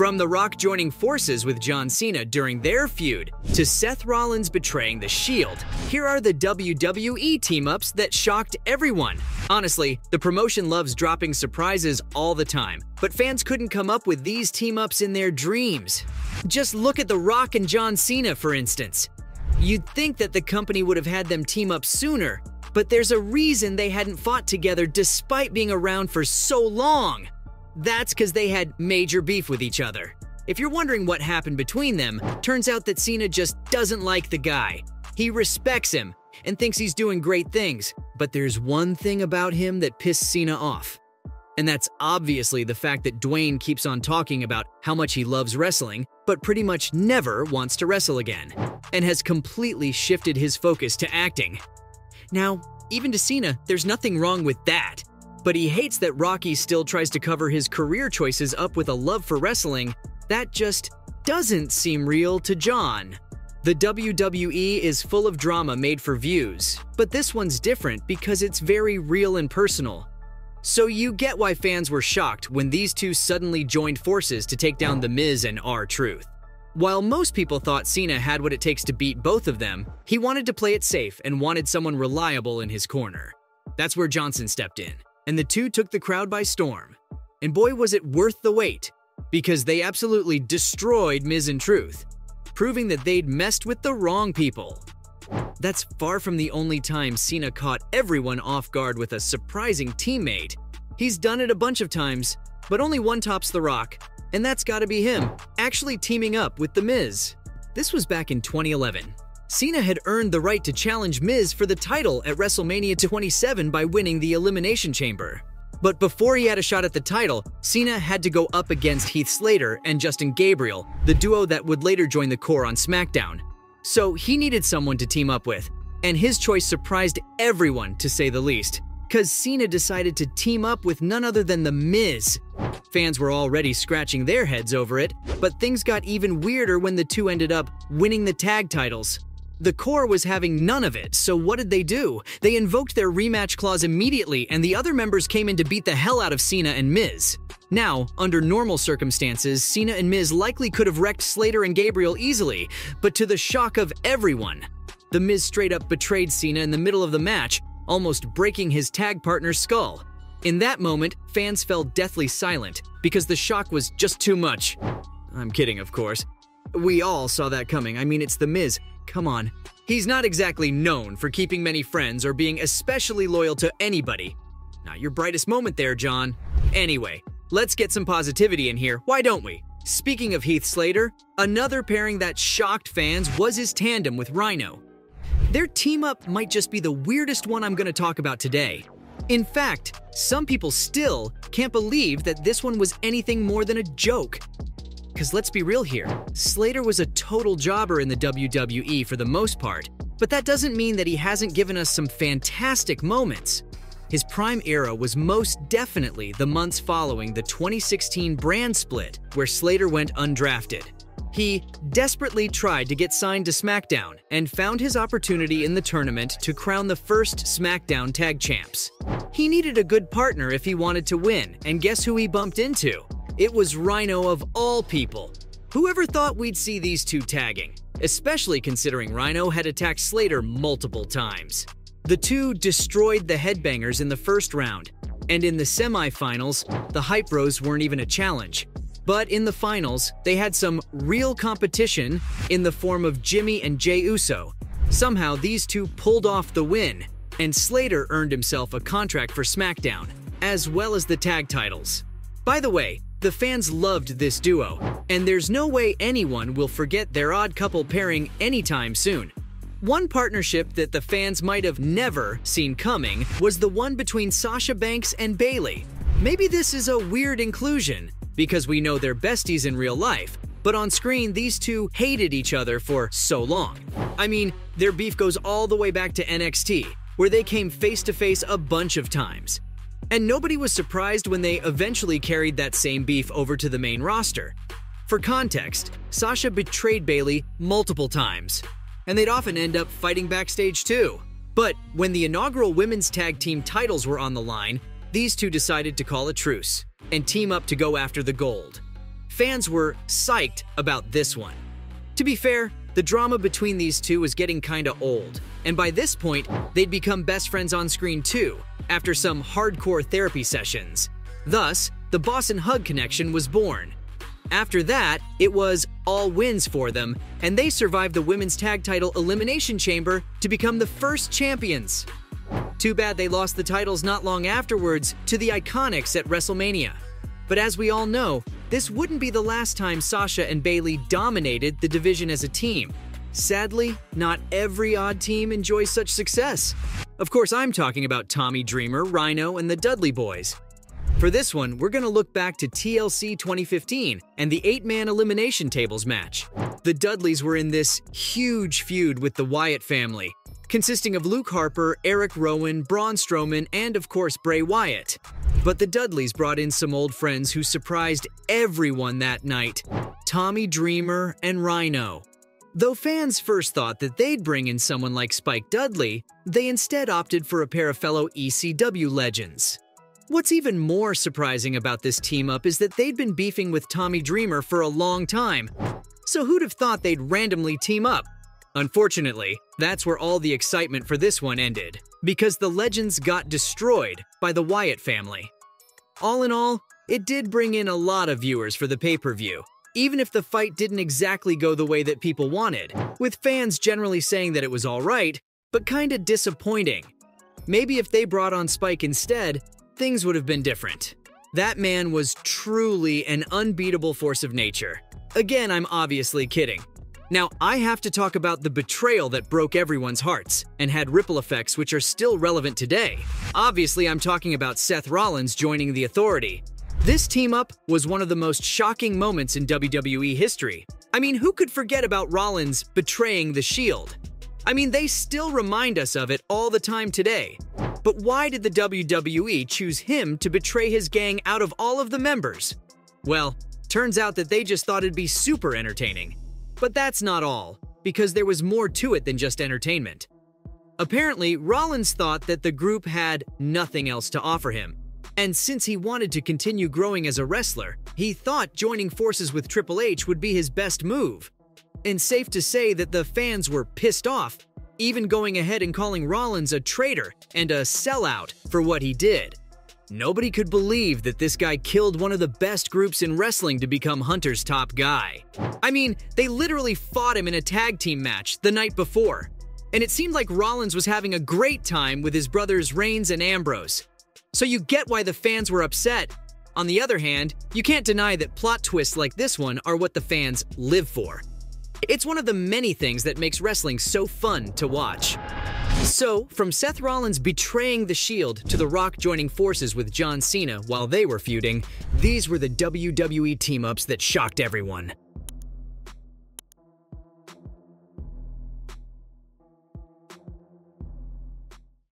From The Rock joining forces with John Cena during their feud, to Seth Rollins betraying The Shield, here are the WWE team-ups that shocked everyone. Honestly, the promotion loves dropping surprises all the time, but fans couldn't come up with these team-ups in their dreams. Just look at The Rock and John Cena, for instance. You'd think that the company would have had them team up sooner, but there's a reason they hadn't fought together despite being around for so long. That's because they had major beef with each other. If you're wondering what happened between them, turns out that Cena just doesn't like the guy. He respects him and thinks he's doing great things, but there's one thing about him that pissed Cena off. And that's obviously the fact that Dwayne keeps on talking about how much he loves wrestling, but pretty much never wants to wrestle again, and has completely shifted his focus to acting. Now, even to Cena, there's nothing wrong with that. But he hates that Rocky still tries to cover his career choices up with a love for wrestling. That just doesn't seem real to John. The WWE is full of drama made for views, but this one's different because it's very real and personal. So you get why fans were shocked when these two suddenly joined forces to take down The Miz and R-Truth. While most people thought Cena had what it takes to beat both of them, he wanted to play it safe and wanted someone reliable in his corner. That's where Johnson stepped in, and the two took the crowd by storm. And boy, was it worth the wait, because they absolutely destroyed Miz and Truth, proving that they'd messed with the wrong people. That's far from the only time Cena caught everyone off guard with a surprising teammate. He's done it a bunch of times, but only one tops The Rock, and that's gotta be him, actually teaming up with The Miz. This was back in 2011. Cena had earned the right to challenge Miz for the title at WrestleMania 27 by winning the Elimination Chamber. But before he had a shot at the title, Cena had to go up against Heath Slater and Justin Gabriel, the duo that would later join the Core on SmackDown. So he needed someone to team up with, and his choice surprised everyone, to say the least, because Cena decided to team up with none other than The Miz. Fans were already scratching their heads over it, but things got even weirder when the two ended up winning the tag titles. The Core was having none of it, so what did they do? They invoked their rematch clause immediately, and the other members came in to beat the hell out of Cena and Miz. Now, under normal circumstances, Cena and Miz likely could have wrecked Slater and Gabriel easily, but to the shock of everyone, The Miz straight up betrayed Cena in the middle of the match, almost breaking his tag partner's skull. In that moment, fans fell deathly silent because the shock was just too much. I'm kidding, of course. We all saw that coming. I mean, it's The Miz. Come on. He's not exactly known for keeping many friends or being especially loyal to anybody. Not your brightest moment there, John. Anyway, let's get some positivity in here, why don't we? Speaking of Heath Slater, another pairing that shocked fans was his tandem with Rhino. Their team-up might just be the weirdest one I'm going to talk about today. In fact, some people still can't believe that this one was anything more than a joke. Because let's be real here, Slater was a total jobber in the WWE for the most part, but that doesn't mean that he hasn't given us some fantastic moments. His prime era was most definitely the months following the 2016 brand split, where Slater went undrafted. He desperately tried to get signed to SmackDown and found his opportunity in the tournament to crown the first SmackDown Tag Champs. He needed a good partner if he wanted to win, and guess who he bumped into? It was Rhino of all people. Whoever thought we'd see these two tagging, especially considering Rhino had attacked Slater multiple times. The two destroyed the Headbangers in the first round, and in the semi-finals, the Hype Bros weren't even a challenge. But in the finals, they had some real competition in the form of Jimmy and Jey Uso. Somehow, these two pulled off the win, and Slater earned himself a contract for SmackDown, as well as the tag titles. By the way, the fans loved this duo, and there's no way anyone will forget their odd couple pairing anytime soon. One partnership that the fans might have never seen coming was the one between Sasha Banks and Bayley. Maybe this is a weird inclusion, because we know they're besties in real life, but on screen these two hated each other for so long. I mean, their beef goes all the way back to NXT, where they came face to face a bunch of times. And nobody was surprised when they eventually carried that same beef over to the main roster. For context, Sasha betrayed Bayley multiple times, and they'd often end up fighting backstage too. But when the inaugural women's tag team titles were on the line, these two decided to call a truce and team up to go after the gold. fans were psyched about this one. To be fair, the drama between these two was getting kinda old, and by this point, they'd become best friends on screen too, after some hardcore therapy sessions. Thus, the Boss and Hug connection was born. After that, it was all wins for them, and they survived the Women's Tag Title Elimination Chamber to become the first champions. Too bad they lost the titles not long afterwards to the Iconics at WrestleMania. But as we all know, this wouldn't be the last time Sasha and Bayley dominated the division as a team. Sadly, not every odd team enjoys such success. Of course, I'm talking about Tommy Dreamer, Rhino, and the Dudley Boys. For this one, we're gonna look back to TLC 2015 and the 8-man elimination tables match. The Dudleys were in this huge feud with the Wyatt family, consisting of Luke Harper, Eric Rowan, Braun Strowman, and of course Bray Wyatt. But the Dudleys brought in some old friends who surprised everyone that night: Tommy Dreamer and Rhino. Though fans first thought that they'd bring in someone like Spike Dudley, they instead opted for a pair of fellow ECW legends. What's even more surprising about this team-up is that they'd been beefing with Tommy Dreamer for a long time. So who'd have thought they'd randomly team up? Unfortunately, that's where all the excitement for this one ended, because the legends got destroyed by the Wyatt family. All in all, it did bring in a lot of viewers for the pay-per-view, even if the fight didn't exactly go the way that people wanted, with fans generally saying that it was alright, but kinda disappointing. Maybe if they brought on Spike instead, things would have been different. That man was truly an unbeatable force of nature. Again, I'm obviously kidding. Now, I have to talk about the betrayal that broke everyone's hearts and had ripple effects which are still relevant today. Obviously, I'm talking about Seth Rollins joining the Authority. This team-up was one of the most shocking moments in WWE history. I mean, who could forget about Rollins betraying the Shield? I mean, they still remind us of it all the time today. But why did the WWE choose him to betray his gang out of all of the members? Well, turns out that they just thought it'd be super entertaining. But that's not all, because there was more to it than just entertainment. Apparently, Rollins thought that the group had nothing else to offer him, and since he wanted to continue growing as a wrestler, he thought joining forces with Triple H would be his best move. And safe to say that the fans were pissed off, even going ahead and calling Rollins a traitor and a sellout for what he did. Nobody could believe that this guy killed one of the best groups in wrestling to become Hunter's top guy. I mean, they literally fought him in a tag team match the night before, and it seemed like Rollins was having a great time with his brothers Reigns and Ambrose. So you get why the fans were upset. On the other hand, you can't deny that plot twists like this one are what the fans live for. It's one of the many things that makes wrestling so fun to watch. So, from Seth Rollins betraying the Shield to The Rock joining forces with John Cena while they were feuding, these were the WWE team-ups that shocked everyone.